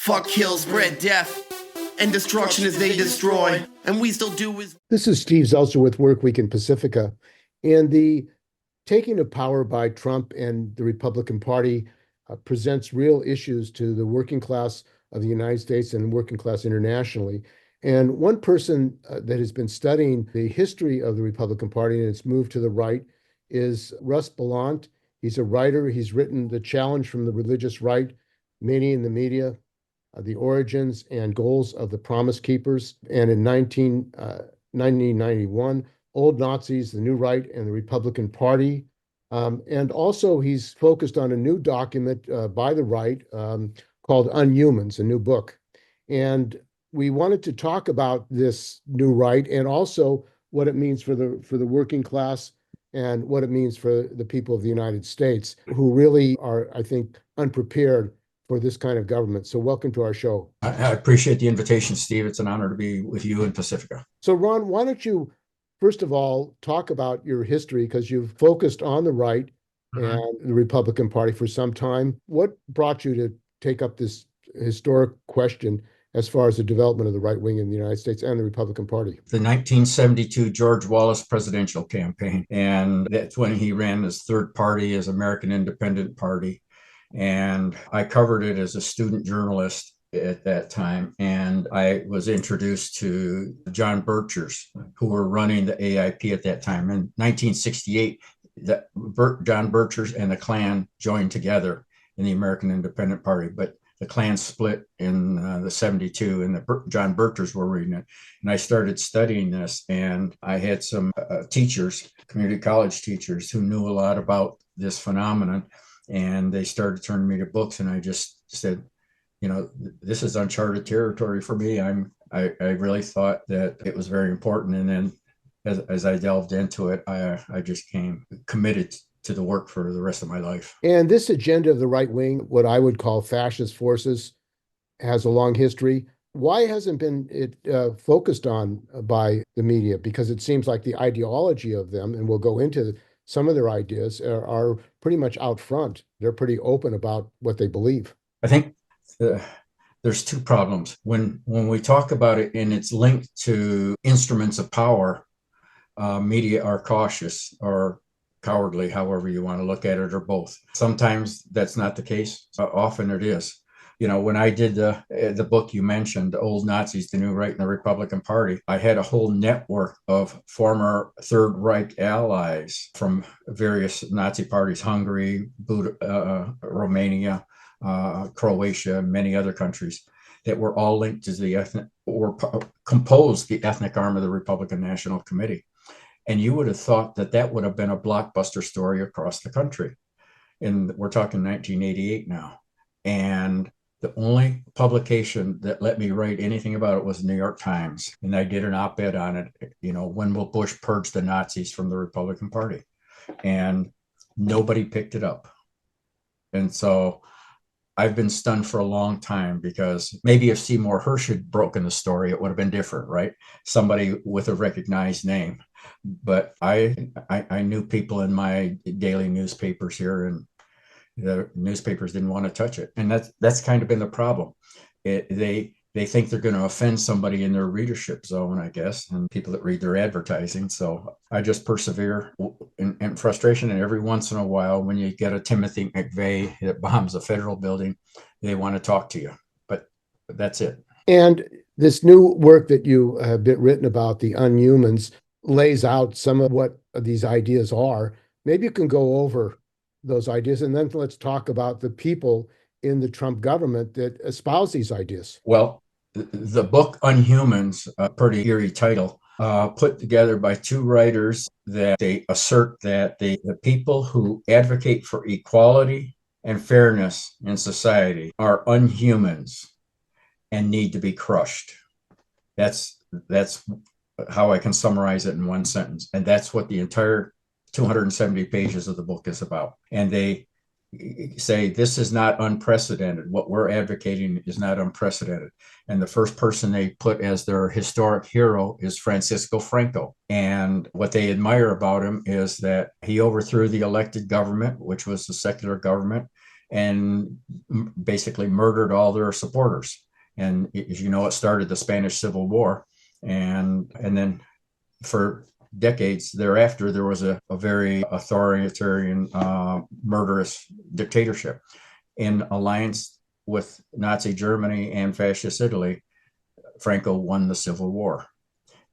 Fuck, kill, spread death and destruction as they destroy, and we still do as... This is Steve Zeltzer with Workweek in Pacifica. And the taking of power by Trump and the Republican Party presents real issues to the working class of the United States and working class internationally. And one person that has been studying the history of the Republican Party and its move to the right is Russ Bellant. He's a writer. He's written The Challenge from the Religious Right, Mania in the Media, The Origins and Goals of the Promise Keepers. And in 1991, Old Nazis, the New Right, and the Republican Party. And also he's focused on a new document by the right called Unhumans, a new book. And we wanted to talk about this new right and also what it means for the working class and what it means for the people of the United States, who really are, I think, unprepared for this kind of government. So welcome to our show. I appreciate the invitation, Steve. It's an honor to be with you in Pacifica. So Ron, why don't you, first of all, talk about your history, because you've focused on the right and the Republican Party for some time. What brought you to take up this historic question as far as the development of the right wing in the United States and the Republican Party? The 1972 George Wallace presidential campaign. And that's when he ran his third party, as American Independent Party. And I covered it as a student journalist at that time. And I was introduced to John Birchers, who were running the AIP at that time. In 1968, John Birchers and the Klan joined together in the American Independent Party. But the Klan split in the 72, and John Birchers were reading it. And I started studying this, and I had some teachers, community college teachers, who knew a lot about this phenomenon. And they started turning me to books, and I just said, you know, this is uncharted territory for me. I really thought that it was very important. And then as I delved into it, I just came committed to the work for the rest of my life. And this agenda of the right wing, what I would call fascist forces, has a long history. Why hasn't it focused on by the media? Because it seems like the ideology of them, and we'll go into some of their ideas, are pretty much out front. They're pretty open about what they believe. I think there's two problems. When we talk about it and it's linked to instruments of power, media are cautious or cowardly, however you want to look at it, or both. Sometimes that's not the case. Often it is. You know, when I did the book you mentioned, Old Nazis, the New Right, and the Republican Party, I had a whole network of former Third Reich allies from various Nazi parties, Hungary, Romania, Croatia, many other countries, that were all linked to the composed the ethnic arm of the Republican National Committee. And you would have thought that would have been a blockbuster story across the country. And we're talking 1988 now. And the only publication that let me write anything about it was the New York Times. And I did an op-ed on it, you know, when will Bush purge the Nazis from the Republican Party? And nobody picked it up. And so I've been stunned for a long time, because maybe if Seymour Hersh had broken the story, it would have been different, right? Somebody with a recognized name. But I knew people in my daily newspapers here, and the newspapers didn't want to touch it. And that's kind of been the problem. They think they're going to offend somebody in their readership zone, I guess, and people that read their advertising. So I just persevere in frustration. And every once in a while, when you get a Timothy McVeigh that bombs a federal building, they want to talk to you. But that's it. And this new work that you have written about, the Unhumans, lays out some of what these ideas are. Maybe you can go over those ideas, and then let's talk about the people in the Trump government that espouse these ideas. Well, the book Unhumans, a pretty eerie title, put together by two writers, that they assert that the people who advocate for equality and fairness in society are unhumans and need to be crushed. That's how I can summarize it in one sentence. And that's what the entire 270 pages of the book is about. And they say this is not unprecedented. What we're advocating is not unprecedented. And the first person they put as their historic hero is Francisco Franco. And what they admire about him is that he overthrew the elected government, which was the secular government, and basically murdered all their supporters. And as you know, it started the Spanish Civil War. And then for decades thereafter, there was a very authoritarian, murderous dictatorship. In alliance with Nazi Germany and Fascist Italy, Franco won the Civil War.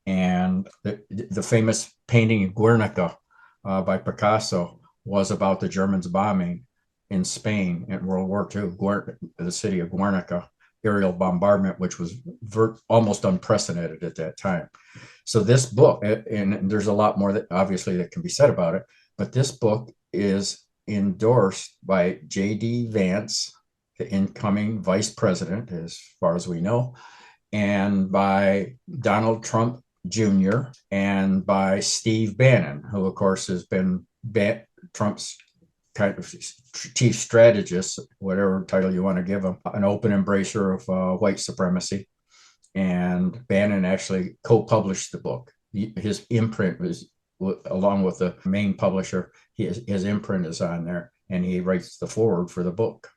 And the famous painting Guernica by Picasso was about the Germans bombing in Spain in World War II, the city of Guernica, aerial bombardment, which was almost unprecedented at that time. So this book, and there's a lot more that obviously that can be said about it, but this book is endorsed by J.D. Vance, the incoming vice president, as far as we know, and by Donald Trump Jr. and by Steve Bannon, who of course has been Trump's kind of chief strategist, whatever title you want to give him, an open embracer of white supremacy. And Bannon actually co-published the book. His imprint was, along with the main publisher, his imprint is on there, and he writes the foreword for the book.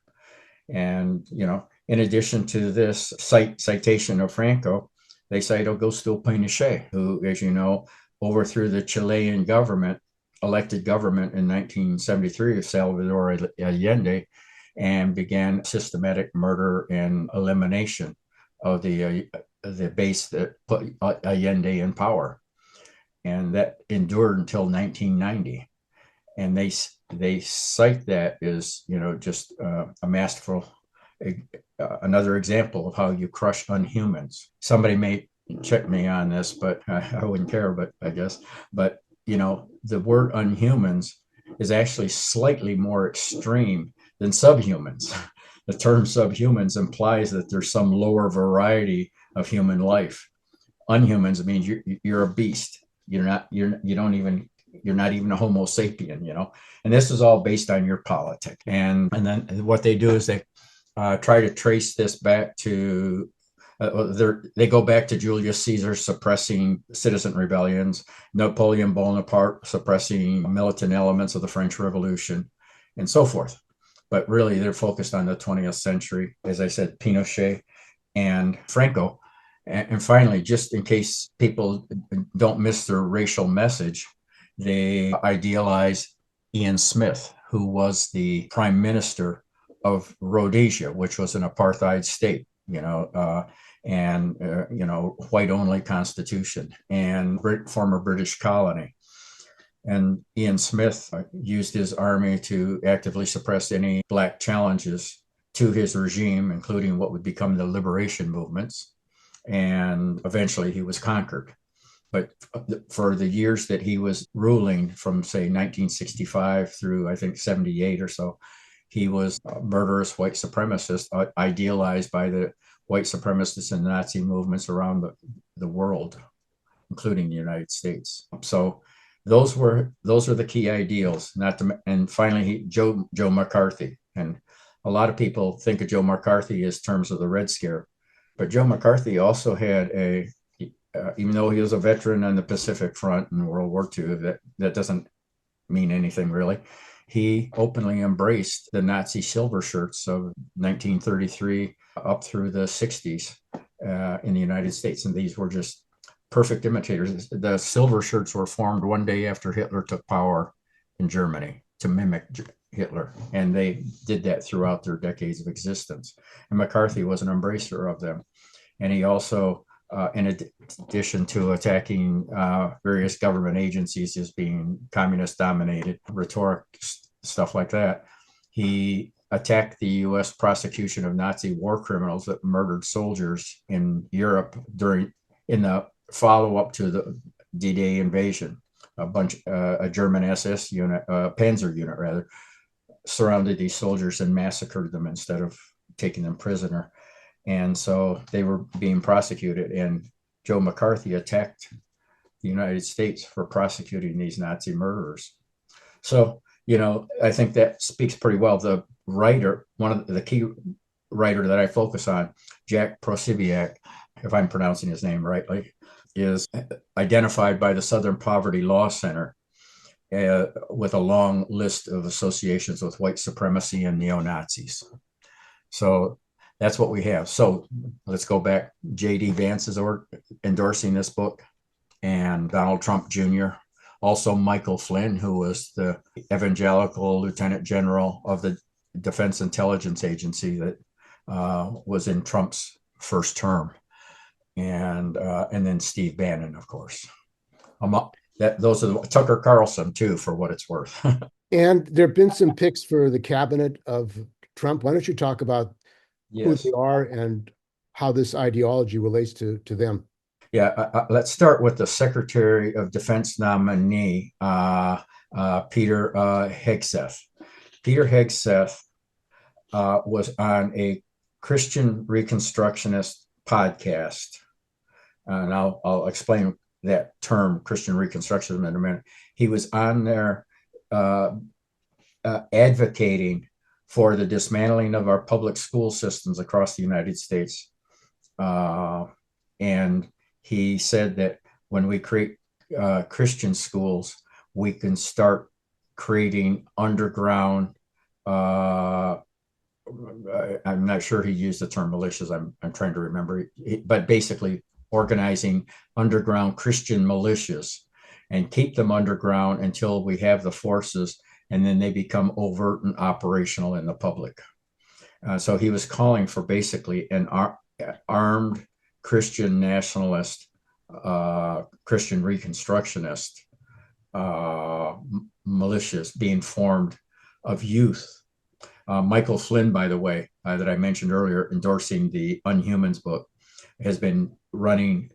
And, you know, in addition to this citation of Franco, they cite Augusto Pinochet, who, as you know, overthrew the Chilean government, elected government in 1973 of Salvador Allende, and began systematic murder and elimination of the base that put Allende in power. And that endured until 1990. And they cite that as, you know, just a masterful, another example of how you crush Unhumans. Somebody may check me on this, but I wouldn't care, but I guess. But, you know, the word Unhumans is actually slightly more extreme than subhumans. The term subhumans implies that there's some lower variety of human life. Unhumans means you're a beast. You're not even a Homo sapien, you know. And this is all based on your politics. And then what they do is they try to trace this back to they go back to Julius Caesar suppressing citizen rebellions, Napoleon Bonaparte suppressing militant elements of the French Revolution, and so forth. But really, they're focused on the 20th century, as I said, Pinochet and Franco. And finally, just in case people don't miss their racial message, they idealize Ian Smith, who was the prime minister of Rhodesia, which was an apartheid state, you know, and white-only constitution and former British colony. And Ian Smith used his army to actively suppress any Black challenges to his regime, including what would become the liberation movements. And eventually he was conquered. But for the years that he was ruling from, say, 1965 through, I think, 78 or so, he was a murderous white supremacist, idealized by the white supremacists and Nazi movements around the world, including the United States. So those are the key ideals. And finally, Joe McCarthy. And a lot of people think of Joe McCarthy as terms of the Red Scare, but Joe McCarthy also had even though he was a veteran on the Pacific Front in World War II, that doesn't mean anything really. He openly embraced the Nazi silver shirts of 1933 up through the 60s in the United States. And these were just perfect imitators. The silver shirts were formed one day after Hitler took power in Germany to mimic Hitler. And they did that throughout their decades of existence. And McCarthy was an embracer of them. And he also, in addition to attacking various government agencies as being communist dominated, rhetoric, stuff like that, he attacked the U.S. prosecution of Nazi war criminals that murdered soldiers in Europe in the follow-up to the D-Day invasion. A German SS unit, Panzer unit rather, surrounded these soldiers and massacred them instead of taking them prisoner. And so they were being prosecuted, and Joe McCarthy attacked the United States for prosecuting these Nazi murderers. So, you know, I think that speaks pretty well. The writer, one of the key writer that I focus on, Jack Prosibiak, if I'm pronouncing his name rightly, is identified by the Southern Poverty Law Center with a long list of associations with white supremacy and neo-Nazis. So that's what we have. So let's go back. J.D. Vance is endorsing this book, and Donald Trump Jr., also Michael Flynn, who was the evangelical lieutenant general of the Defense Intelligence Agency that was in Trump's first term, and then Steve Bannon, of course. Those are Tucker Carlson too, for what it's worth. And there have been some picks for the cabinet of Trump. Why don't you talk about who they are and how this ideology relates to them? Yeah, let's start with the Secretary of Defense nominee, Peter Hegseth. Peter Hegseth was on a Christian Reconstructionist podcast, and I'll explain that term, Christian Reconstructionism, in a minute. He was on there advocating for the dismantling of our public school systems across the United States. And he said that when we create Christian schools, we can start creating underground, I'm not sure he used the term militias, I'm trying to remember, but basically organizing underground Christian militias and keep them underground until we have the forces, and then they become overt and operational in the public. So he was calling for basically an armed Christian nationalist, Christian Reconstructionist militias being formed of youth. Michael Flynn, by the way, that I mentioned earlier, endorsing the Unhumans book, has been running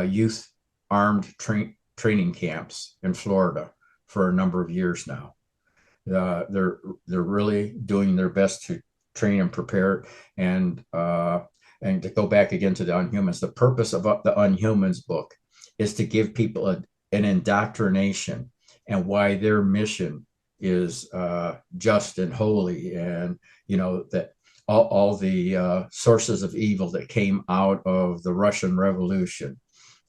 youth armed training camps in Florida for a number of years now. They're really doing their best to train and prepare. And to go back again to the Unhumans, the purpose of the Unhumans book is to give people an indoctrination and why their mission is just and holy, and that all the sources of evil that came out of the Russian Revolution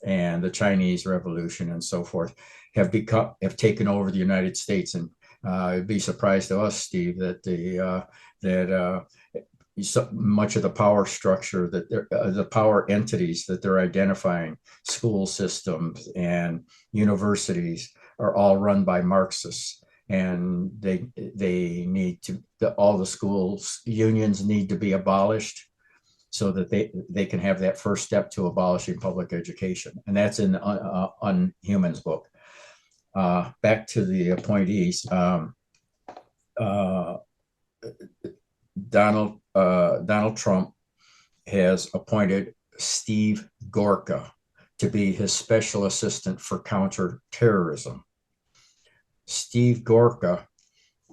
and the Chinese Revolution and so forth have taken over the United States. And it'd be surprised to us, Steve, that so much of the power structure that the power entities that they're identifying, school systems and universities, are all run by Marxists. And they need to, all the schools unions need to be abolished so that they can have that first step to abolishing public education. And that's in the Unhumans book. Back to the appointees. Donald Trump has appointed Steve Gorka to be his special assistant for counterterrorism. Steve Gorka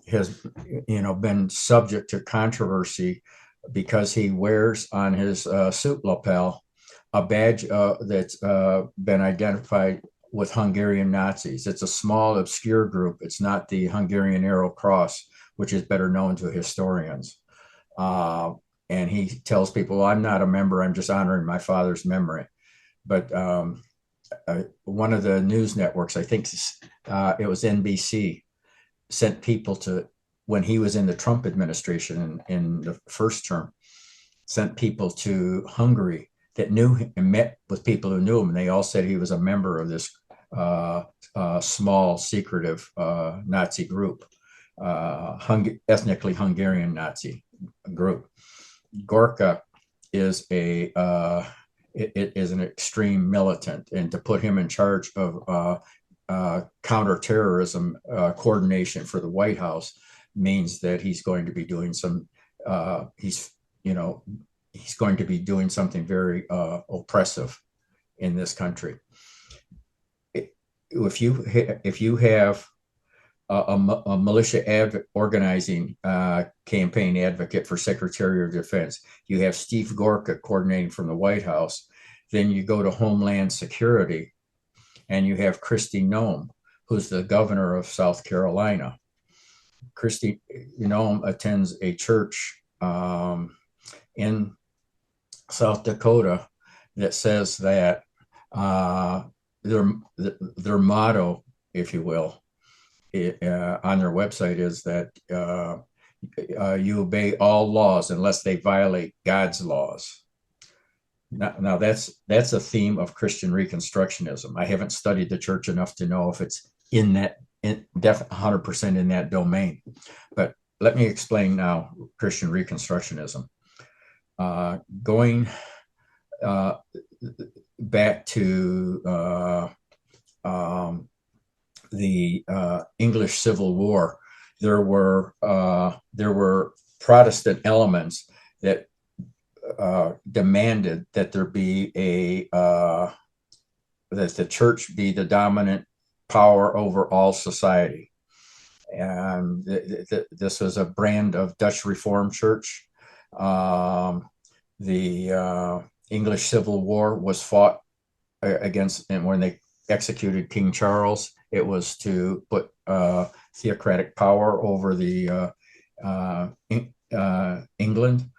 has, been subject to controversy because he wears on his suit lapel a badge that's been identified with Hungarian Nazis. It's a small, obscure group. It's not the Hungarian Arrow Cross, which is better known to historians. And he tells people, well, I'm not a member, I'm just honoring my father's memory. But one of the news networks, I think it was NBC, sent people to, when he was in the Trump administration in the first term, sent people to Hungary that knew him and met with people who knew him. And they all said he was a member of this small, secretive Nazi group, ethnically Hungarian Nazi group. Gorka is is an extreme militant, and to put him in charge of counterterrorism coordination for the White House means that he's going to be doing he's going to be doing something very oppressive in this country. If you have a militia organizing campaign advocate for Secretary of Defense, you have Steve Gorka coordinating from the White House, then you go to Homeland Security and you have Kristi Noem, who's the governor of South Carolina. Kristi Noem attends a church in South Dakota that says that their motto, if you will, on their website is that you obey all laws unless they violate God's laws. Now that's a theme of Christian Reconstructionism. I haven't studied the church enough to know if it's in that 100% in that domain. But let me explain now Christian Reconstructionism. Going back to the English Civil War, there were Protestant elements that demanded that there be that the church be the dominant power over all society. And this was a brand of Dutch Reformed Church. The English Civil War was fought against, and when they executed King Charles, it was to put theocratic power over the England.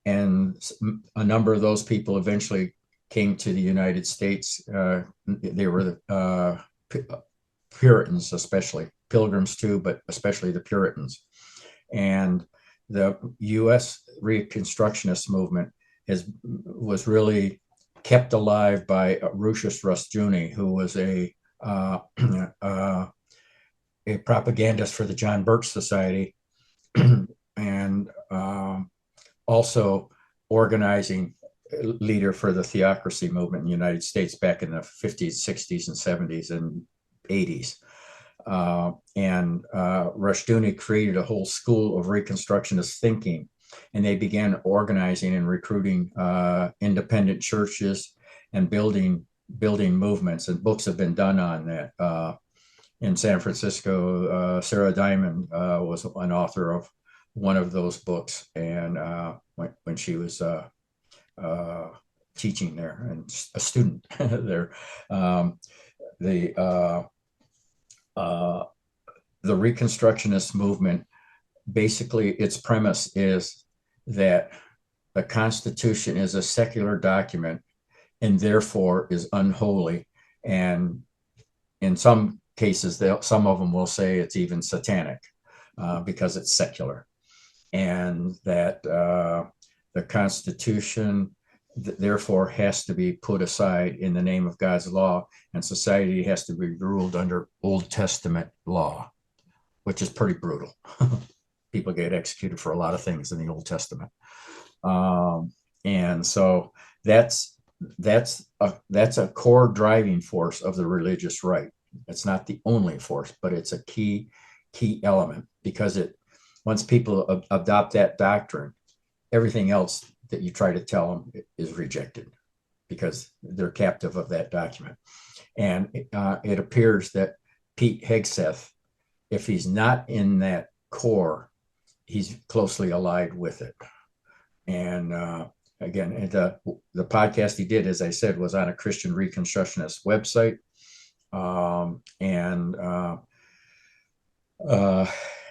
And a number of those people eventually came to the United States. They were the Puritans, especially Pilgrims too, but especially the Puritans. And the U.S. Reconstructionist movement was really kept alive by Russius Rustuni, who was a propagandist for the John Birch Society, and also organizing leader for the theocracy movement in the United States back in the 50s, 60s, and 70s and 80s. Rushdoony created a whole school of Reconstructionist thinking, and they began organizing and recruiting independent churches and building movements, and books have been done on that. In San Francisco, Sarah Diamond was an author of one of those books, and when she was teaching there and a student there, the Reconstructionist movement, basically its premise is that the Constitution is a secular document and therefore is unholy, and in some cases some of them will say it's even satanic because it's secular, and that the Constitution therefore has to be put aside in the name of God's law, and society has to be ruled under Old Testament law, which is pretty brutal. People get executed for a lot of things in the Old Testament, and so that's a core driving force of the religious right. It's not the only force, but it's a key element, because once people adopt that doctrine, everything else that you try to tell them is rejected because they're captive of that document. And it appears that Pete Hegseth, if he's not in that core, he's closely allied with it. And again, the podcast he did, as I said, was on a Christian Reconstructionist website.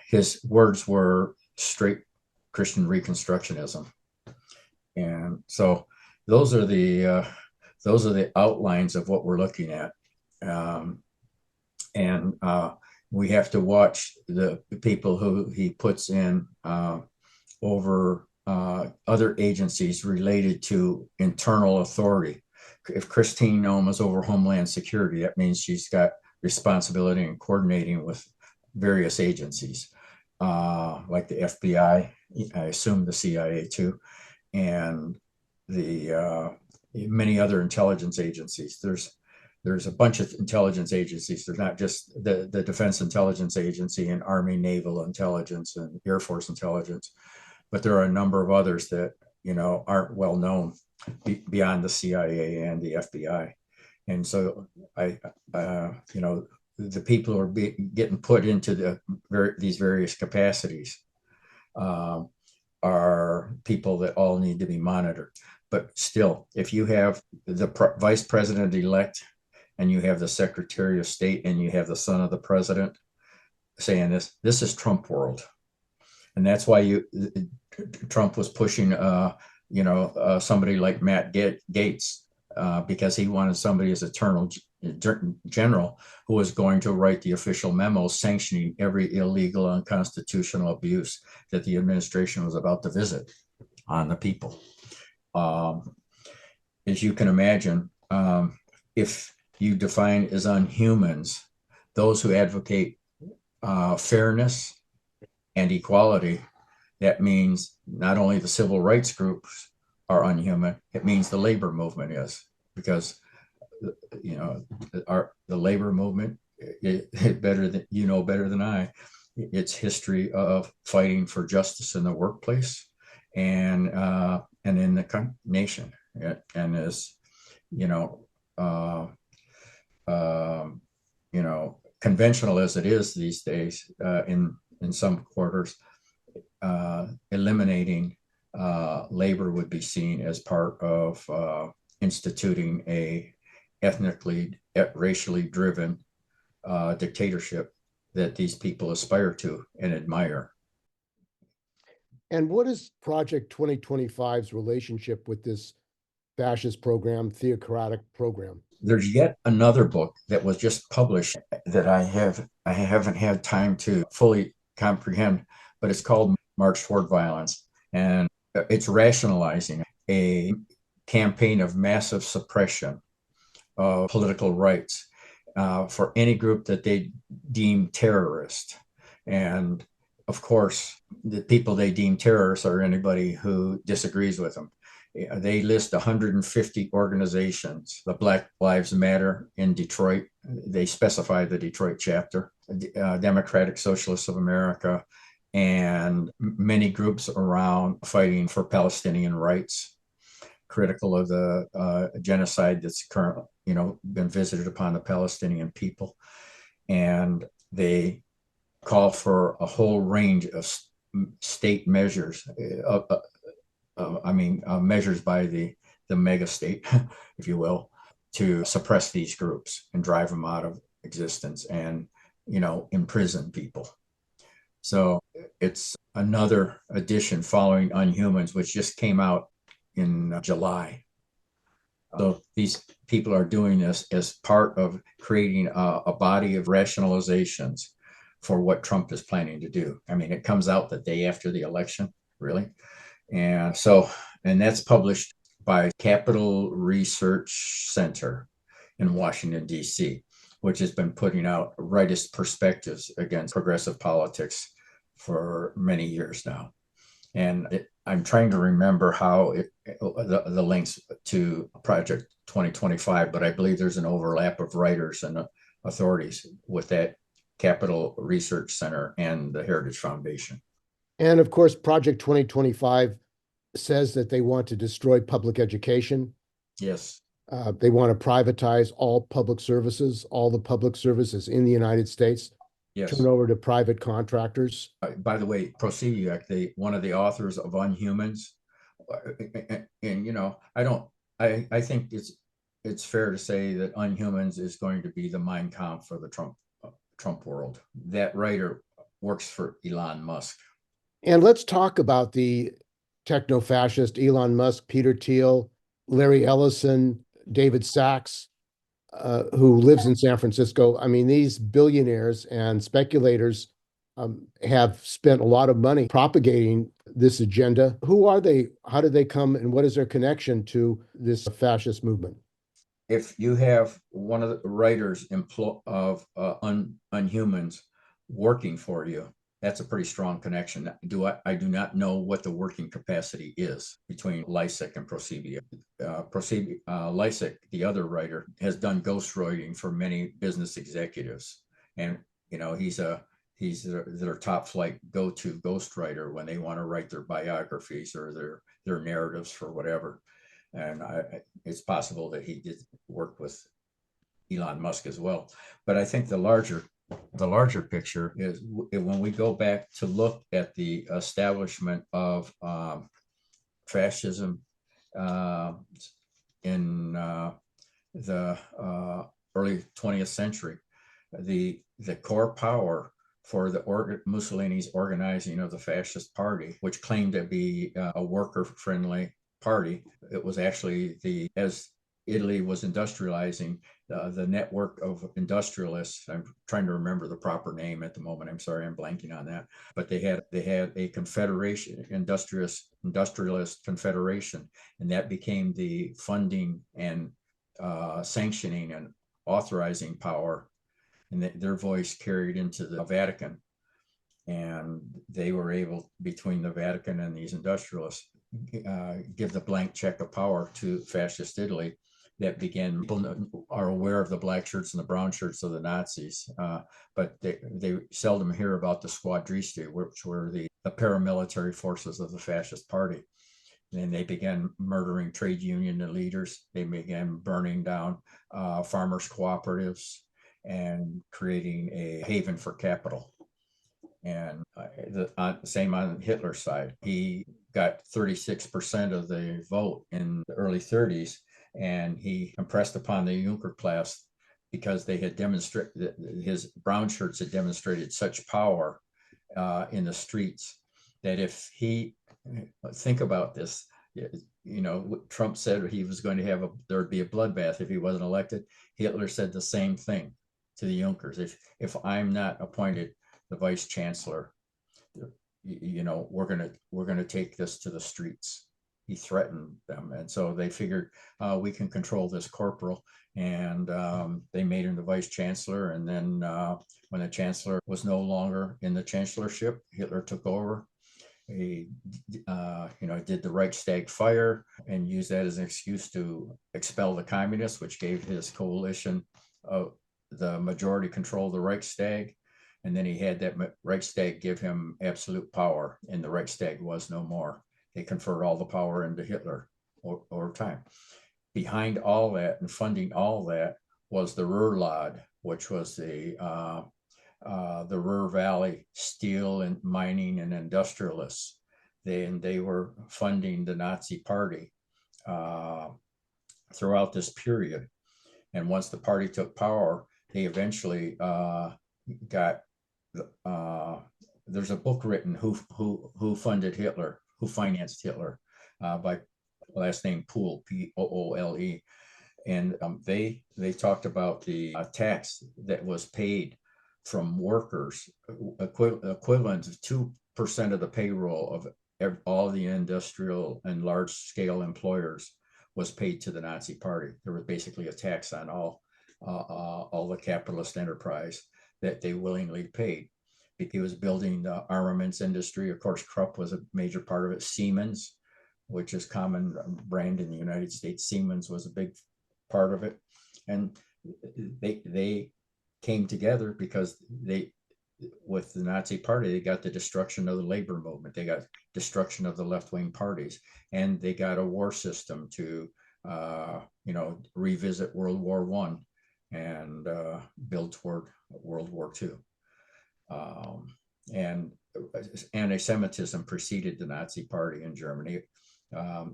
His words were straight Christian Reconstructionism. And so those are the outlines of what we're looking at. We have to watch the people who he puts in over other agencies related to internal authority. If Christine Nome is over Homeland Security, that means she's got responsibility in coordinating with various agencies, like the FBI, I assume the CIA too, and the many other intelligence agencies. There's a bunch of intelligence agencies. There's not just the Defense Intelligence Agency and Army Naval Intelligence and Air Force Intelligence, but there are a number of others that aren't well known beyond the CIA and the FBI. And so the people who are getting put into these various capacities are people that all need to be monitored. But still, if you have the vice president-elect and you have the Secretary of State and you have the son of the president saying this is Trump world. And that's why Trump was pushing, somebody like Matt Gaetz because he wanted somebody as eternal general who was going to write the official memo sanctioning every illegal, unconstitutional abuse that the administration was about to visit on the people. As you can imagine, if you define as unhumans those who advocate fairness and equality, that means not only the civil rights groups are unhuman, it means the labor movement is, because the labor movement, better than I, it's history of fighting for justice in the workplace and in the nation, and as conventional as it is these days, in some quarters, eliminating labor would be seen as part of instituting a ethnically, racially driven dictatorship that these people aspire to and admire. And what is Project 2025's relationship with this fascist program, theocratic program? There's yet another book that was just published that I haven't had time to fully comprehend, but it's called March Toward Violence, and it's rationalizing a campaign of massive suppression of political rights for any group that they deem terrorist. And of course, the people they deem terrorists are anybody who disagrees with them. They list 150 organizations. The Black Lives Matter in Detroit, they specify the Detroit chapter, Democratic Socialists of America, and many groups around fighting for Palestinian rights, critical of the genocide that's currently, been visited upon the Palestinian people. And they call for a whole range of state measures, measures by the mega state, if you will, to suppress these groups and drive them out of existence and, imprison people. So it's another edition following Unhumans, which just came out in July. So these people are doing this as part of creating a body of rationalizations for what Trump is planning to do. I mean, it comes out the day after the election, really. And that's published by Capital Research Center in Washington, D.C., which has been putting out rightist perspectives against progressive politics for many years now. And I'm trying to remember how the links to Project 2025, but I believe there's an overlap of writers and authorities with that Capital Research Center and the Heritage Foundation. And of course, Project 2025 says that they want to destroy public education. Yes. They want to privatize all public services, all the public services in the United States. Yes. Turn over to private contractors. By the way, Prosidiak, one of the authors of Unhumans, and I think it's fair to say that Unhumans is going to be the Mein Kampf for the Trump world. That writer works for Elon Musk. And let's talk about the techno-fascist Elon Musk, Peter Thiel, Larry Ellison, David Sachs, who lives in San Francisco. I mean, these billionaires and speculators have spent a lot of money propagating this agenda. Who are they? How did they come? And what is their connection to this fascist movement? If you have one of the writers of Unhumans working for you, that's a pretty strong connection. I do not know what the working capacity is between Lysak and Prosidiak. Lysak, the other writer, has done ghostwriting for many business executives, and he's their top flight go-to ghostwriter when they want to write their biographies or their narratives for whatever. And it's possible that he did work with Elon Musk as well. But I think the larger picture is when we go back to look at the establishment of fascism in the early 20th century, the core power for Mussolini's organizing of the fascist party, which claimed to be a worker-friendly party. It was actually as Italy was industrializing, the network of industrialists. I'm trying to remember the proper name at the moment. I'm sorry, I'm blanking on that. But they had a confederation, industrialist confederation, and that became the funding and sanctioning and authorizing power, and their voice carried into the Vatican. And they were able, between the Vatican and these industrialists, give the blank check of power to fascist Italy. That began, people are aware of the black shirts and the brown shirts of the Nazis, but they seldom hear about the squadristi, which were the paramilitary forces of the fascist party. And they began murdering trade union leaders. They began burning down farmers' cooperatives and creating a haven for capital. And same on Hitler's side. He got 36% of the vote in the early 30s, and he impressed upon the Junker class because they had demonstrated, his brown shirts had demonstrated such power in the streets, that if he, think about this, you know, Trump said he was going to have there would be a bloodbath if he wasn't elected. Hitler said the same thing to the Junkers. If I'm not appointed the vice chancellor, you know, we're gonna take this to the streets. He threatened them, and so they figured we can control this corporal, and they made him the vice chancellor. And then when the chancellor was no longer in the chancellorship, Hitler took over. He did the Reichstag fire and used that as an excuse to expel the communists, which gave his coalition the majority control of the Reichstag. And then he had that Reichstag give him absolute power, and the Reichstag was no more. They conferred all the power into Hitler over time. Behind all that and funding all that was the Ruhrlad, which was the Ruhr Valley steel and mining and industrialists. They were funding the Nazi party throughout this period. And once the party took power, they eventually got. There's a book written, who funded Hitler, who financed Hitler, by last name Poole, Poole, and they talked about the tax that was paid from workers, equivalent to 2% of the payroll of all the industrial and large scale employers was paid to the Nazi party. There was basically a tax on all the capitalist enterprise that they willingly paid. He was building the armaments industry. Of course, Krupp was a major part of it. Siemens, which is common brand in the United States, Siemens was a big part of it. And they came together because with the Nazi party, they got the destruction of the labor movement. They got destruction of the left-wing parties, and they got a war system to, revisit World War I and build toward World War II. And anti-Semitism preceded the Nazi party in Germany.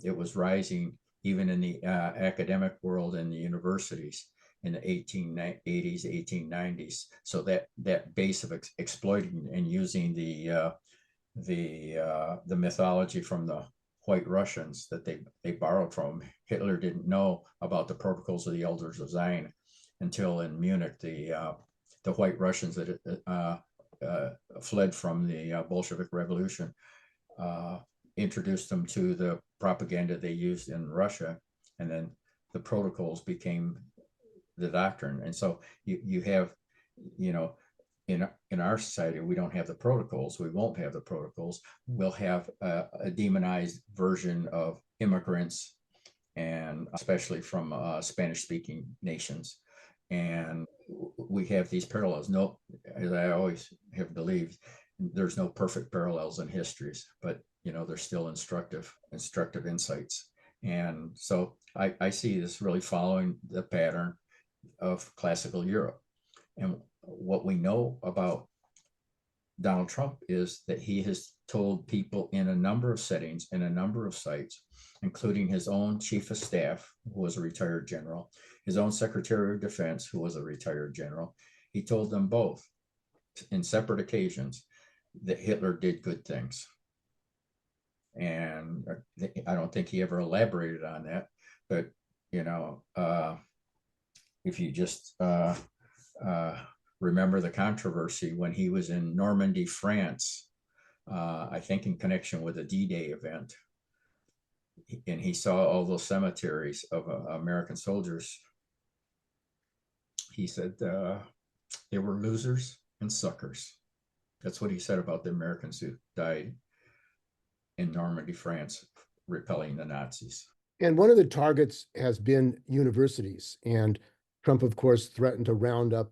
It was rising even in the academic world and the universities in the 1880s, 1890s. So that base of exploiting and using the mythology from the White Russians that they borrowed from. Hitler didn't know about the protocols of the Elders of Zion until in Munich, the White Russians that fled from the Bolshevik Revolution introduced them to the propaganda they used in Russia, and then the protocols became the doctrine. And so you have, in our society, we don't have the protocols. We won't have the protocols. We'll have a demonized version of immigrants, and especially from Spanish-speaking nations. And we have these parallels. No, as I always have believed, there's no perfect parallels in histories, but they're still instructive insights. And so I see this really following the pattern of classical Europe. And what we know about Donald Trump is that he has told people in a number of settings, in a number of sites, including his own chief of staff, who was a retired general, his own secretary of defense, who was a retired general. He told them both in separate occasions that Hitler did good things. And I don't think he ever elaborated on that, but if you just remember the controversy when he was in Normandy, France, I think in connection with the D-Day event, and he saw all those cemeteries of American soldiers. He said they were losers and suckers. That's what he said about the Americans who died in Normandy, France, repelling the Nazis. And one of the targets has been universities. And Trump, of course, threatened to round up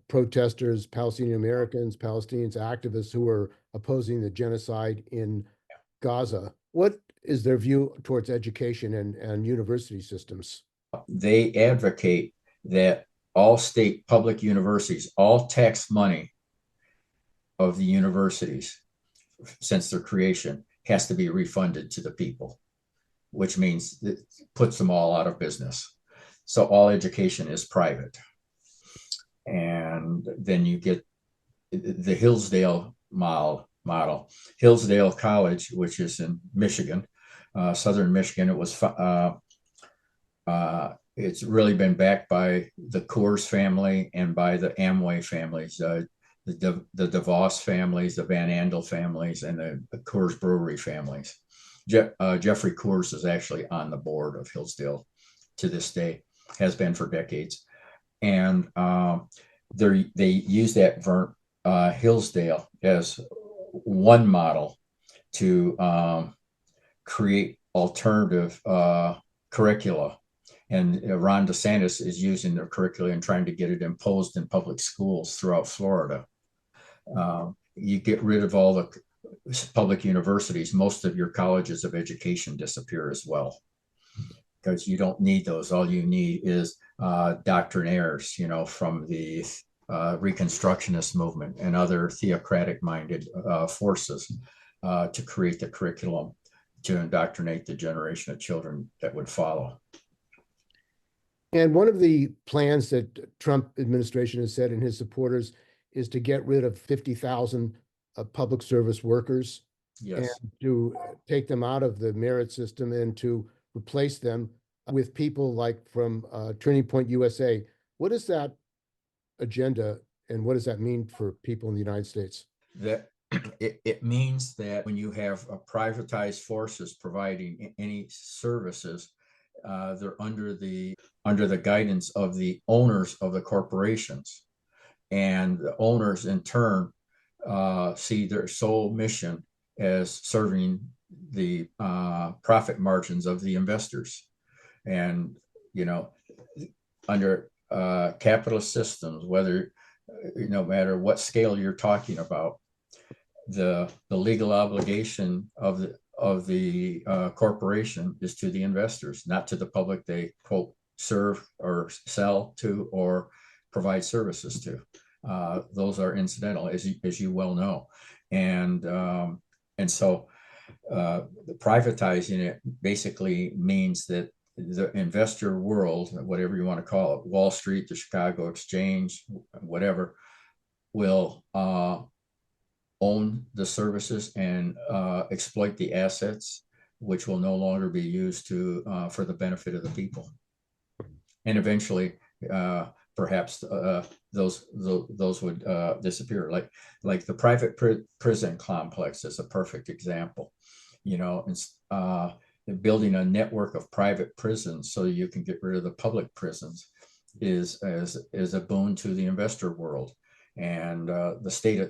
protesters, Palestinian Americans, Palestinians, activists who were opposing the genocide in Gaza. What is their view towards education and university systems? They advocate that all state public universities, all tax money of the universities since their creation has to be refunded to the people, which means it puts them all out of business. So all education is private. And then you get the Hillsdale model. Hillsdale College, which is in Michigan, southern Michigan, it's really been backed by the Coors family and by the Amway families, the DeVos families, the Van Andel families, and the Coors Brewery families. Jeffrey Coors is actually on the board of Hillsdale to this day, has been for decades. And they use that Hillsdale as one model to create alternative curricula. And Ron DeSantis is using their curricula and trying to get it imposed in public schools throughout Florida. You get rid of all the public universities, most of your colleges of education disappear as well, because you don't need those. All you need is doctrinaires, from the Reconstructionist movement and other theocratic-minded forces to create the curriculum to indoctrinate the generation of children that would follow. And one of the plans that Trump administration has said in his supporters is to get rid of 50,000 public service workers. Yes. And to take them out of the merit system and to replace them with people like from Turning Point USA. What is that agenda and what does that mean for people in the United States? That it means that when you have privatized forces providing any services, they're under the guidance of the owners of the corporations, and the owners in turn see their sole mission as serving the profit margins of the investors. And under capitalist systems, whether no matter what scale you're talking about, the legal obligation of the corporation is to the investors, not to the public they quote serve or sell to or provide services to. Those are incidental, as you well know, and so privatizing it basically means that the investor world, whatever you want to call it, Wall Street, the Chicago Exchange, whatever, will own the services and exploit the assets, which will no longer be used for the benefit of the people. And eventually, perhaps those would disappear. Like the private prison complex is a perfect example. Building a network of private prisons so you can get rid of the public prisons is a boon to the investor world. And the state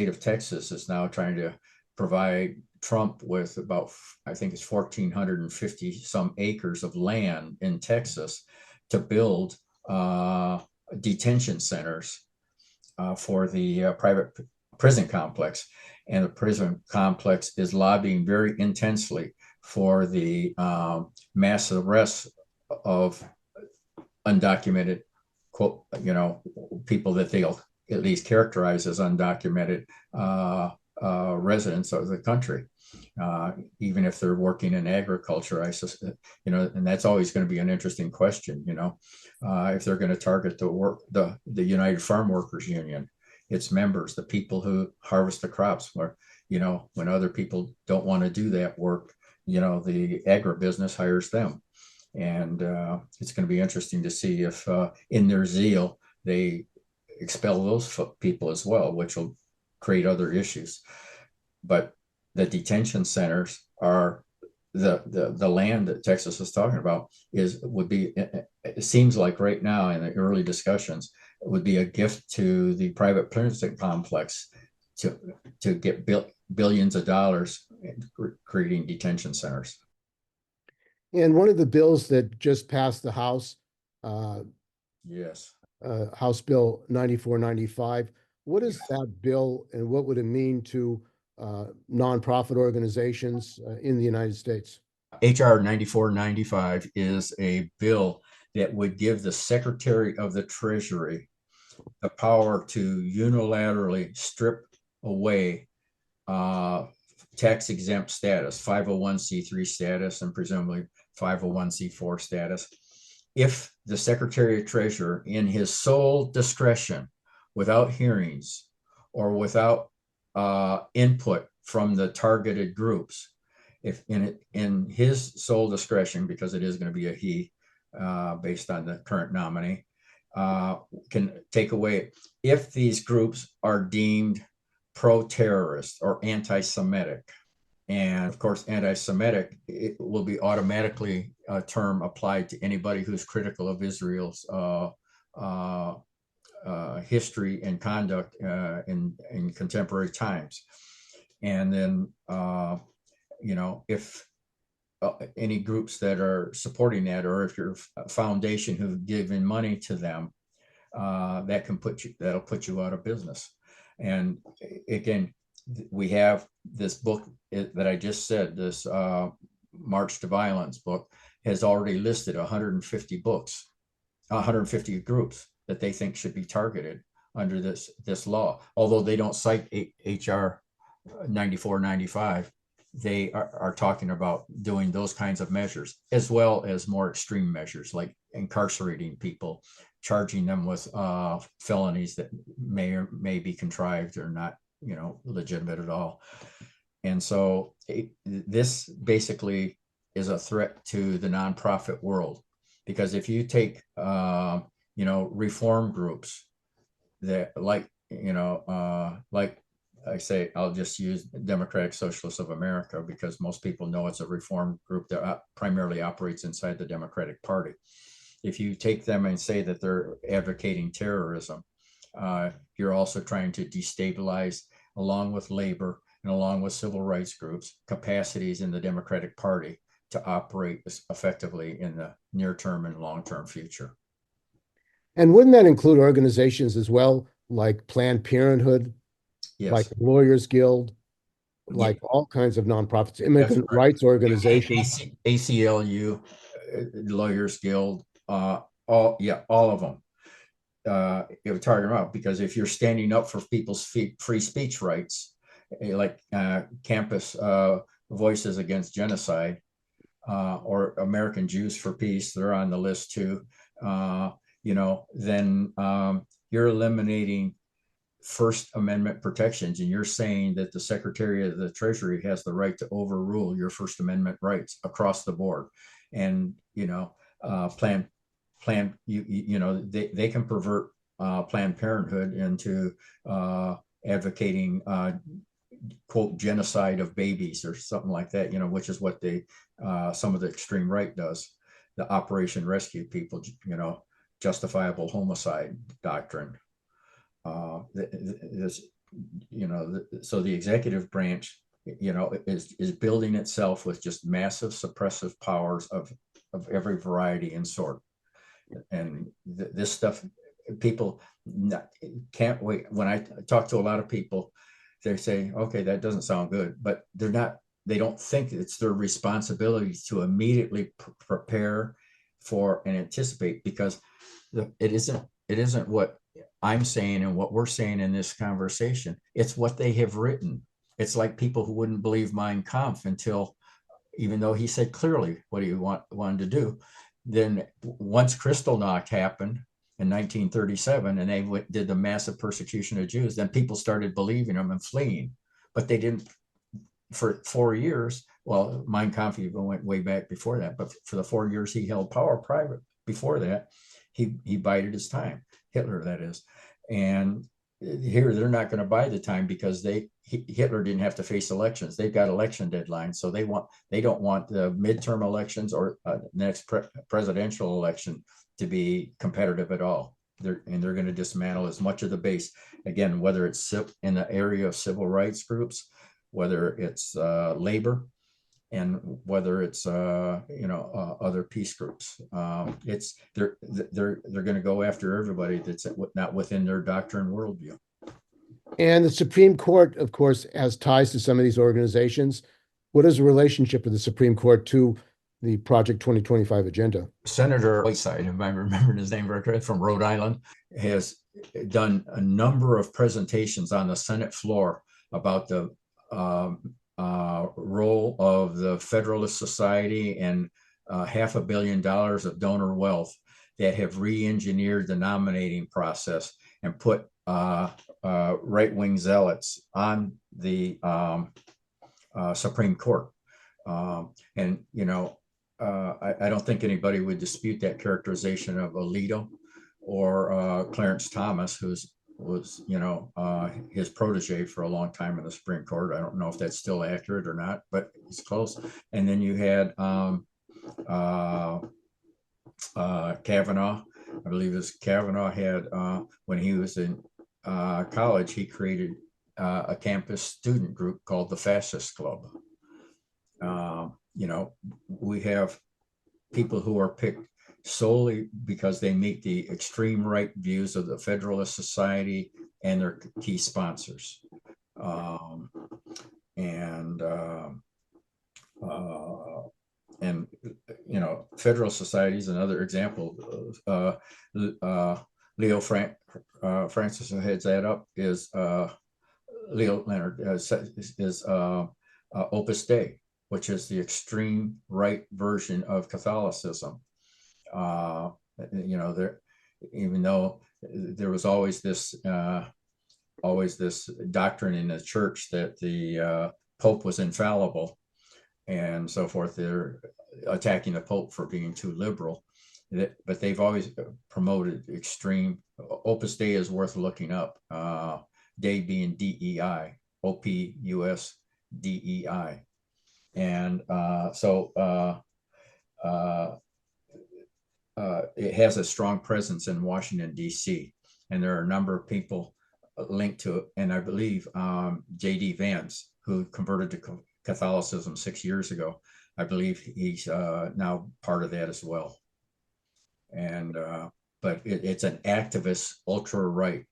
of Texas is now trying to provide Trump with about, I think it's 1,450 some acres of land in Texas to build detention centers for the private prison complex. And the prison complex is lobbying very intensely for the mass arrests of undocumented, quote, people that they'll at least characterize as undocumented residents of the country, even if they're working in agriculture. And that's always going to be an interesting question. If they're going to target the United Farm Workers Union, its members, the people who harvest the crops, where when other people don't want to do that work, the agribusiness hires them. And it's going to be interesting to see if in their zeal, they expel those people as well, which will create other issues. But the detention centers are the land that Texas is talking about would be, it seems like right now in the early discussions, it would be a gift to the private prison complex to get billions of dollars creating detention centers. And one of the bills that just passed the House, Yes. House Bill 9495, what is that bill and what would it mean to nonprofit organizations in the United States? HR 9495 is a bill that would give the Secretary of the Treasury the power to unilaterally strip away tax exempt status, 501c3 status, and presumably 501c4 status, if the Secretary of Treasury, in his sole discretion, without hearings or without input from the targeted groups, if in his sole discretion, because it is going to be a he based on the current nominee, can take away if these groups are deemed pro-terrorist or anti-Semitic. And of course, anti-Semitic, it will be automatically a term applied to anybody who's critical of Israel's history and conduct in contemporary times. And then, if any groups that are supporting that, or if you're a foundation who've given money to them, that'll put you out of business. And again, we have this book that I just said, this March to Violence book, has already listed 150 books, 150 groups that they think should be targeted under this law. Although they don't cite HR 9495, they are talking about doing those kinds of measures, as well as more extreme measures like incarcerating people, charging them with felonies that may be contrived or not, legitimate at all. And so this basically is a threat to the nonprofit world, because if you take reform groups that like I say, I'll just use Democratic Socialists of America because most people know it's a reform group that primarily operates inside the Democratic Party. If you take them and say that they're advocating terrorism, you're also trying to destabilize, along with labor and along with civil rights groups, capacities in the Democratic Party to operate effectively in the near term and long term future. And wouldn't that include organizations as well, like Planned Parenthood, Yes. like Lawyers Guild, like all kinds of nonprofits, immigrant rights organizations? ACLU, Lawyers Guild, all of them. It would target them out, because if you're standing up for people's free speech rights, like Campus Voices Against Genocide, or American Jews for Peace, they're on the list too. Then you're eliminating First Amendment protections, and you're saying that the Secretary of the Treasury has the right to overrule your First Amendment rights across the board. And they can pervert Planned Parenthood into advocating quote genocide of babies or something like that, which is what some of the extreme right does. The Operation Rescue People, justifiable homicide doctrine. So the executive branch, is building itself with just massive suppressive powers of every variety and sort. And this stuff, people can't wait. When I talk to a lot of people, they say, okay, that doesn't sound good, but they don't think it's their responsibility to immediately prepare for and anticipate, because it isn't what I'm saying and what we're saying in this conversation. It's what they have written. It's like people who wouldn't believe Mein Kampf until, even though he said clearly what he wanted to do. Then once Kristallnacht happened in 1937 and they did the massive persecution of Jews, then people started believing him and fleeing. But they didn't, for 4 years, well, Mein Kampf even went way back before that, but for the 4 years he held power private before that, he bided his time, Hitler, that is. And here they're not going to buy the time because Hitler didn't have to face elections. They've got election deadlines, so they don't want the midterm elections or next presidential election to be competitive at all. They're going to dismantle as much of the base, again, whether it's in the area of civil rights groups, whether it's labor, and whether it's other peace groups. They're going to go after everybody that's not within their doctrine worldview. And the Supreme Court, of course, has ties to some of these organizations. What is the relationship of the Supreme Court to the Project 2025 agenda? Senator Whiteside, if I remember his name correctly, from Rhode Island, has done a number of presentations on the Senate floor about the role of the Federalist Society and $500 million of donor wealth that have re-engineered the nominating process and put right-wing zealots on the Supreme Court. And I don't think anybody would dispute that characterization of Alito or Clarence Thomas, who's was his protege for a long time in the Supreme Court. I don't know if that's still accurate or not, but it's close. And then you had Kavanaugh. I believe it was Kavanaugh had when he was in college, he created a campus student group called the Fascist Club. We have people who are picked solely because they meet the extreme right views of the Federalist Society and their key sponsors. Federal Society is another example. Leo Francis, who heads that up, is Leo Leonard is Opus Dei, which is the extreme right version of Catholicism. Even though there was always this doctrine in the church that the Pope was infallible and so forth, they're attacking the Pope for being too liberal. But they've always promoted extreme. Opus Dei is worth looking up. Dei being DEI, OPUS DEI, and it has a strong presence in Washington, D.C., and there are a number of people linked to it. And I believe J.D. Vance, who converted to Catholicism 6 years ago, I believe he's now part of that as well. And but it's an activist, ultra right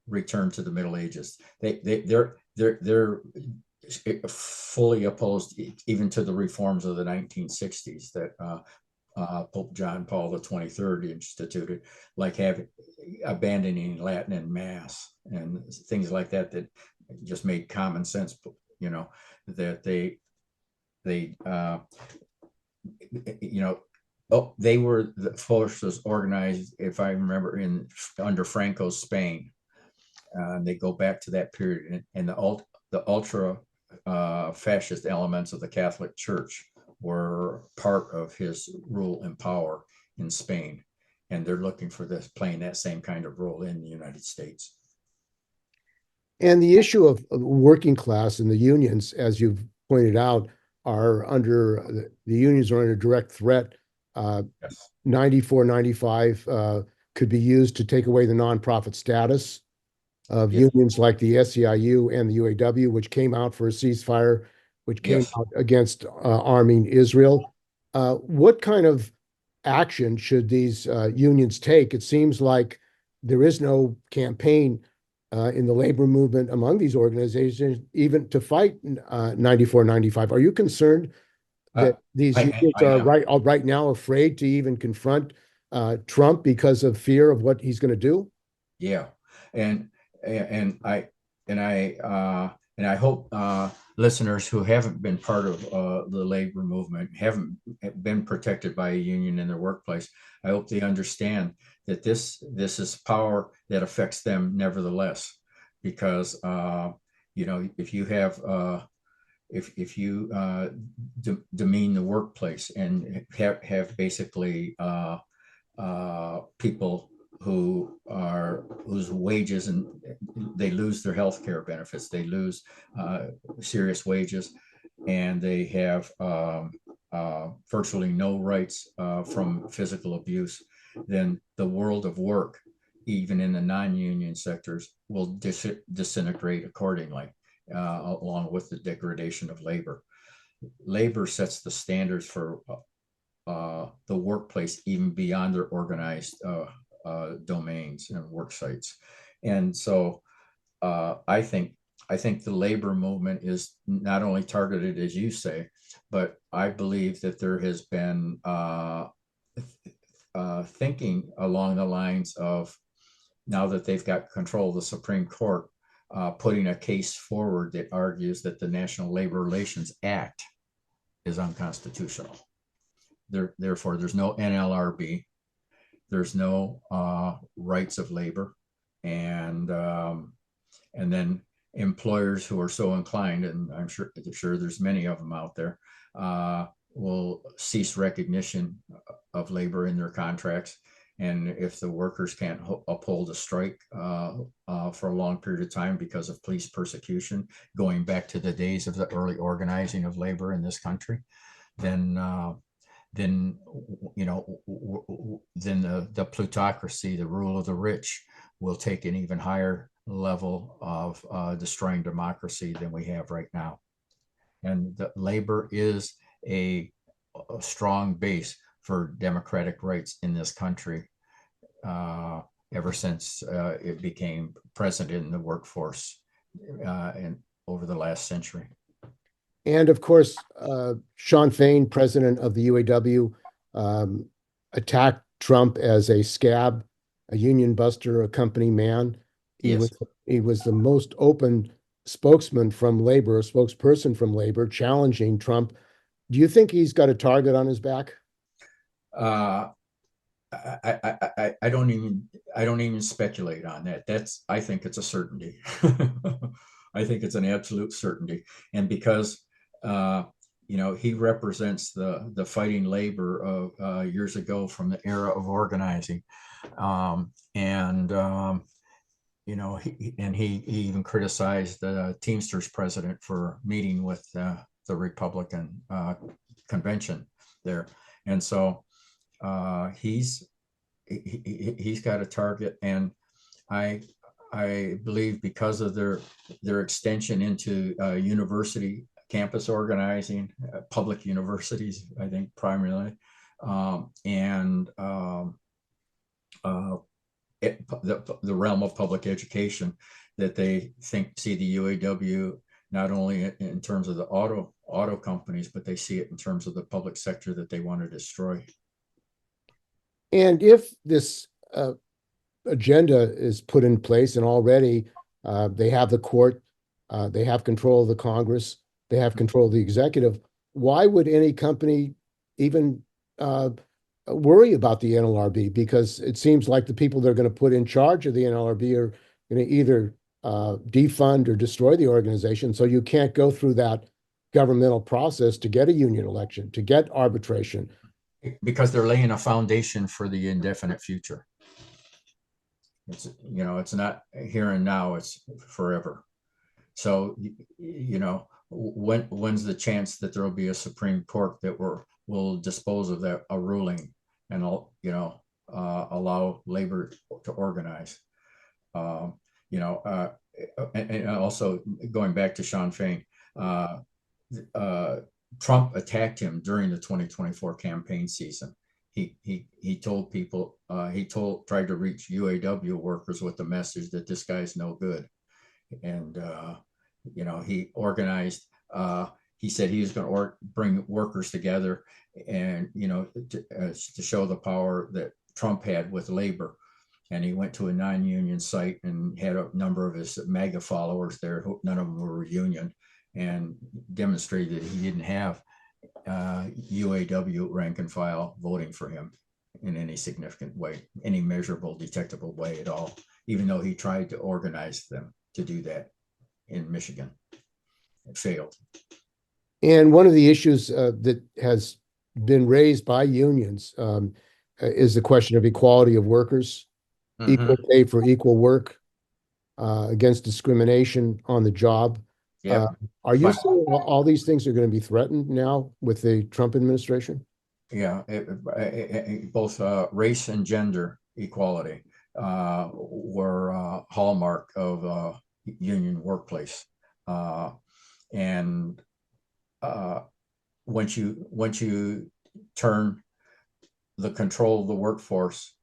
return to the Middle Ages. They're fully opposed even to the reforms of the 1960s that Pope John Paul XXIII instituted, like abandoning Latin in Mass and things like that, that just made common sense, that they were the forces organized, if I remember, under Franco's Spain. They go back to that period, and the ultra fascist elements of the Catholic Church were part of his rule and power in Spain, and they're looking for this, playing that same kind of role in the United States. And the issue of working class and the unions, as you've pointed out, are the unions are under direct threat. Yes. 94, 95 could be used to take away the nonprofit status of unions like the SEIU and the UAW, which came out for a ceasefire, which came out against arming Israel. What kind of action should these unions take? It seems like there is no campaign in the labor movement among these organizations, even to fight 94, 95. Are you concerned that these unions are right now afraid to even confront Trump because of fear of what he's going to do? Yeah, and I hope listeners who haven't been part of the labor movement, haven't been protected by a union in their workplace, I hope they understand that this is power that affects them nevertheless, because if you have if you demean the workplace and have basically people whose wages, and they lose their health care benefits, they lose serious wages, and they have virtually no rights from physical abuse, then the world of work, even in the non-union sectors, will disintegrate accordingly, along with the degradation of labor. Labor sets the standards for the workplace, even beyond their organized domains and work sites. And so I think the labor movement is not only targeted, as you say, but I believe that there has been thinking along the lines of, now that they've got control of the Supreme Court, putting a case forward that argues that the National Labor Relations Act is unconstitutional. Therefore, there's no NLRB, there's no rights of labor, and then employers who are so inclined, and I'm sure there's many of them out there, will cease recognition of labor in their contracts. And if the workers can't uphold a strike for a long period of time because of police persecution, going back to the days of the early organizing of labor in this country, then the plutocracy, the rule of the rich, will take an even higher level of destroying democracy than we have right now. And the labor is a strong base for democratic rights in this country ever since it became present in the workforce and over the last century. And of course, Shawn Fain, president of the UAW, attacked Trump as a scab, a union buster, a company man. He was the most open spokesman from labor, a spokesperson from labor, challenging Trump. Do you think he's got a target on his back? I don't even speculate on that. I think it's a certainty. I think it's an absolute certainty. And because he represents the fighting labor of years ago, from the era of organizing, he even criticized the Teamsters president for meeting with the Republican convention there, and so he's got a target. And I believe because of their extension into university campus organizing, public universities, I think primarily, the realm of public education, that they see the UAW not only in terms of the auto companies, but they see it in terms of the public sector that they want to destroy. And if this agenda is put in place, and already they have the court, they have control of the Congress, they have control of the executive, why would any company even worry about the NLRB? Because it seems like the people they're going to put in charge of the NLRB are going to either defund or destroy the organization. So you can't go through that governmental process to get a union election, to get arbitration. Because they're laying a foundation for the indefinite future. It's not here and now, it's forever. So, when's the chance that there will be a Supreme Court that will dispose of a ruling and allow labor to organize? And also going back to Shawn Fain, Trump attacked him during the 2024 campaign season. He told people, tried to reach UAW workers with the message that this guy's no good. And, he organized, he said he was going to bring workers together and, to show the power that Trump had with labor. And he went to a non-union site and had a number of his MAGA followers there, none of them were union, and demonstrated that he didn't have UAW rank and file voting for him in any significant way, any measurable, detectable way at all, even though he tried to organize them to do that in Michigan. It failed. And one of the issues that has been raised by unions is the question of equality of workers, equal pay for equal work, against discrimination on the job. Yep. Are you But saying all these things are going to be threatened now with the Trump administration? yeah, both race and gender equality were hallmark of union workplace, and once you turn the control of the workforce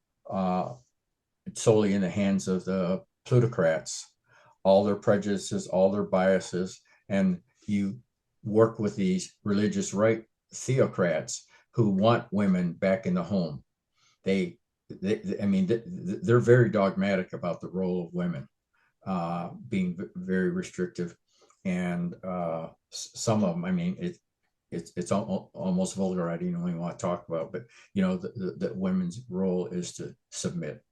solely in the hands of the plutocrats, all their prejudices, all their biases, and you work with these religious right theocrats who want women back in the home. I mean, they're very dogmatic about the role of women, being very restrictive, and some of them, I mean, it's almost vulgar. I didn't even want to talk about, but you know, the women's role is to submit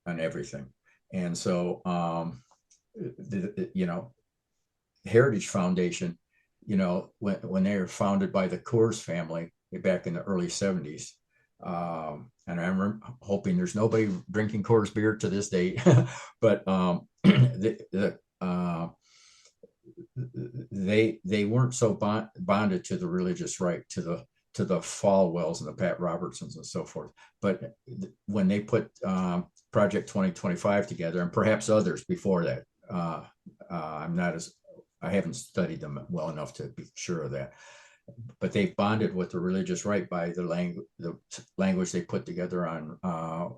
on everything. And so, you know, Heritage Foundation, you know, when they were founded by the Coors family back in the early 70s, and I remember hoping there's nobody drinking Coors beer to this day, but they weren't so bonded to the religious right, to the Falwells and the Pat Robertsons and so forth. But when they put Project 2025 together, and perhaps others before that, I haven't studied them well enough to be sure of that, but they bonded with the religious right by the language they put together on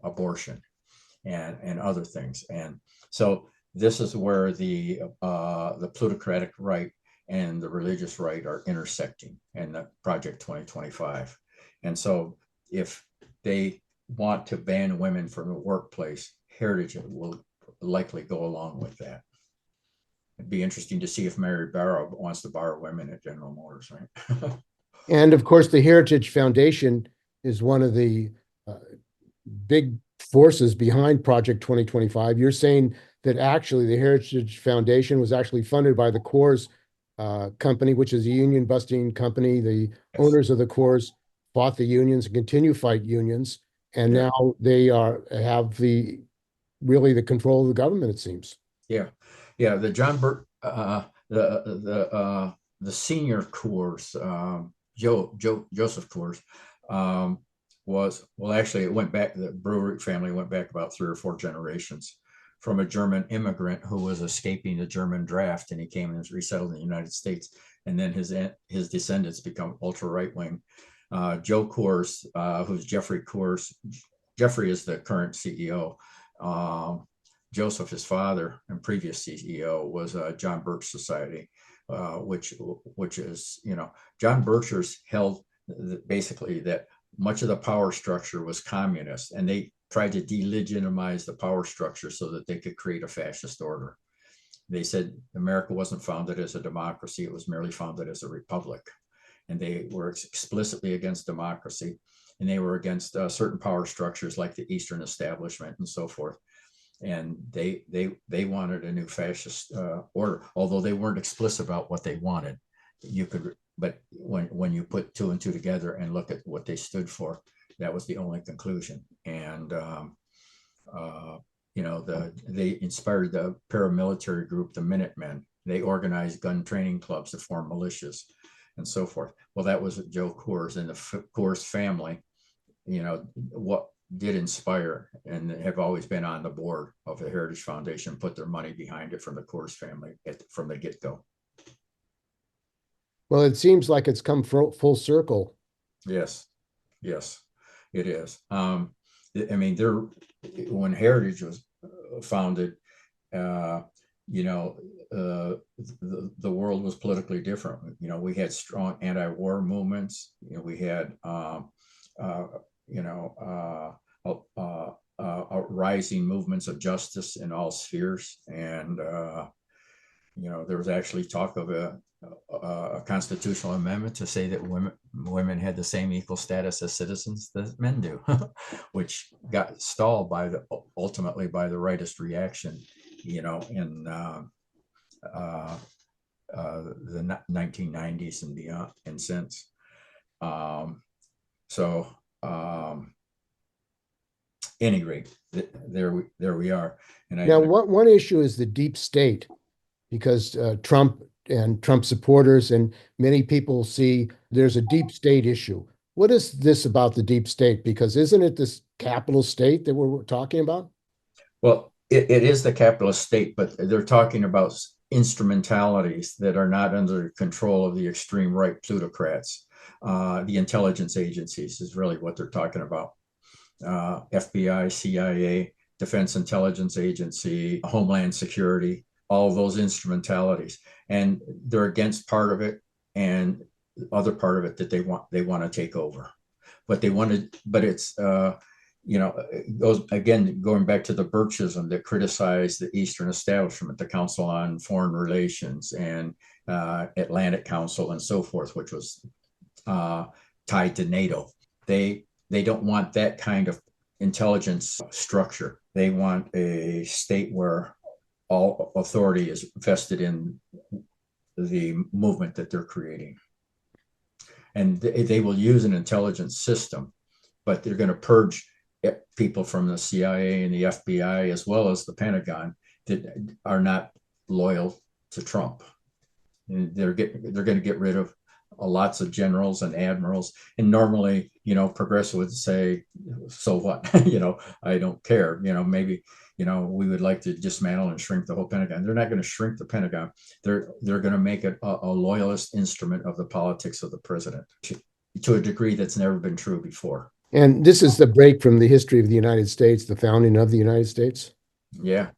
abortion and other things. And so this is where the plutocratic right and the religious right are intersecting in the Project 2025. And so if they want to ban women from the workplace, Heritage will likely go along with that. It'd be interesting to see if Mary Barra wants to borrow women at General Motors, right? And of course, the Heritage Foundation is one of the big forces behind Project 2025. You're saying that actually the Heritage Foundation was actually funded by the Coors company, which is a union busting company. The owners of the Coors fought the unions and continue to fight unions. And now they have the control of the government, it seems. Yeah. The John Burt, the senior Coors, Joseph Coors, actually it went back, the brewery family went back about 3 or 4 generations, from a German immigrant who was escaping the German draft, and he came and was resettled in the United States. And then his descendants become ultra right wing. Joe Coors, who's Jeffrey Coors. Jeffrey is the current CEO. Joseph, his father and previous CEO, was John Birch Society, which is, you know, John Birchers held basically that much of the power structure was communist, and they tried to delegitimize the power structure so that they could create a fascist order. They said America wasn't founded as a democracy, it was merely founded as a republic. And they were explicitly against democracy, and they were against certain power structures like the Eastern establishment and so forth. And they wanted a new fascist order, although they weren't explicit about what they wanted. But when you put 2 and 2 together and look at what they stood for, that was the only conclusion. And you know, they inspired the paramilitary group, the Minutemen. They organized gun training clubs to form militias and so forth. Well, that was Joe Coors and the Coors family. You know, what did inspire and have always been on the board of the Heritage Foundation, put their money behind it from the Coors family from the get-go. Well, it seems like it's come full circle. Yes, it is. I mean, when Heritage was founded, you know, the world was politically different. You know, we had strong anti-war movements. You know, we had rising movements of justice in all spheres, and you know, there was actually talk of a constitutional amendment to say that women had the same equal status as citizens that men do, which got stalled ultimately by the rightist reaction, you know, in the 1990s and beyond and since. Any rate, there we are. And now, one issue is the deep state, because Trump and Trump supporters and many people see there's a deep state issue. What is this about the deep state? Because isn't it this capitalist state that we're talking about? Well, it is the capitalist state, but they're talking about instrumentalities that are not under control of the extreme right plutocrats. The intelligence agencies is really what they're talking about. FBI, CIA, Defense Intelligence Agency, Homeland Security, all those instrumentalities. And they're against part of it, and the other part of it that they want to take over. But it's it goes again, going back to the Birchism that criticized the Eastern establishment, the Council on Foreign Relations and Atlantic Council and so forth, which was tied to NATO. They don't want that kind of intelligence structure. They want a state where all authority is vested in the movement that they're creating. And they will use an intelligence system, but they're going to purge people from the CIA and the FBI, as well as the Pentagon, that are not loyal to Trump. And they're going to get rid of lots of generals and admirals. And normally, progressives would say, so what? I don't care. Maybe, we would like to dismantle and shrink the whole Pentagon. They're not going to shrink the Pentagon. They're going to make it a loyalist instrument of the politics of the president to a degree that's never been true before. And this is the break from the history of the United States, the founding of the United States. Yeah,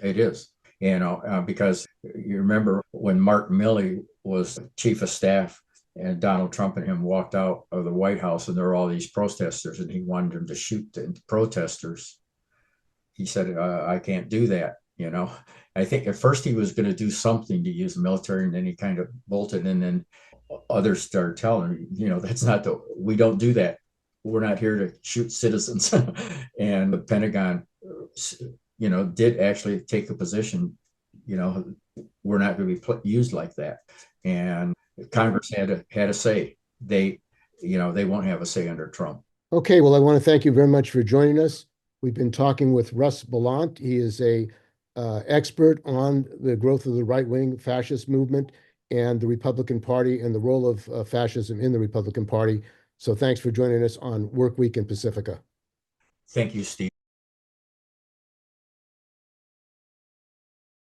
it is. Because you remember when Mark Milley was chief of staff and Donald Trump and him walked out of the White House, and there were all these protesters, and he wanted them to shoot the protesters. He said, I can't do that. I think at first he was going to do something to use the military, and then he kind of bolted, and then others started telling him, we don't do that. We're not here to shoot citizens. And the Pentagon, did actually take a position, we're not going to be used like that. And Congress had a say. They won't have a say under Trump. Okay, well, I want to thank you very much for joining us. We've been talking with Russ Bellant. He is a expert on the growth of the right-wing fascist movement and the Republican Party and the role of fascism in the Republican Party. So thanks for joining us on Work Week in Pacifica. Thank you, Steve.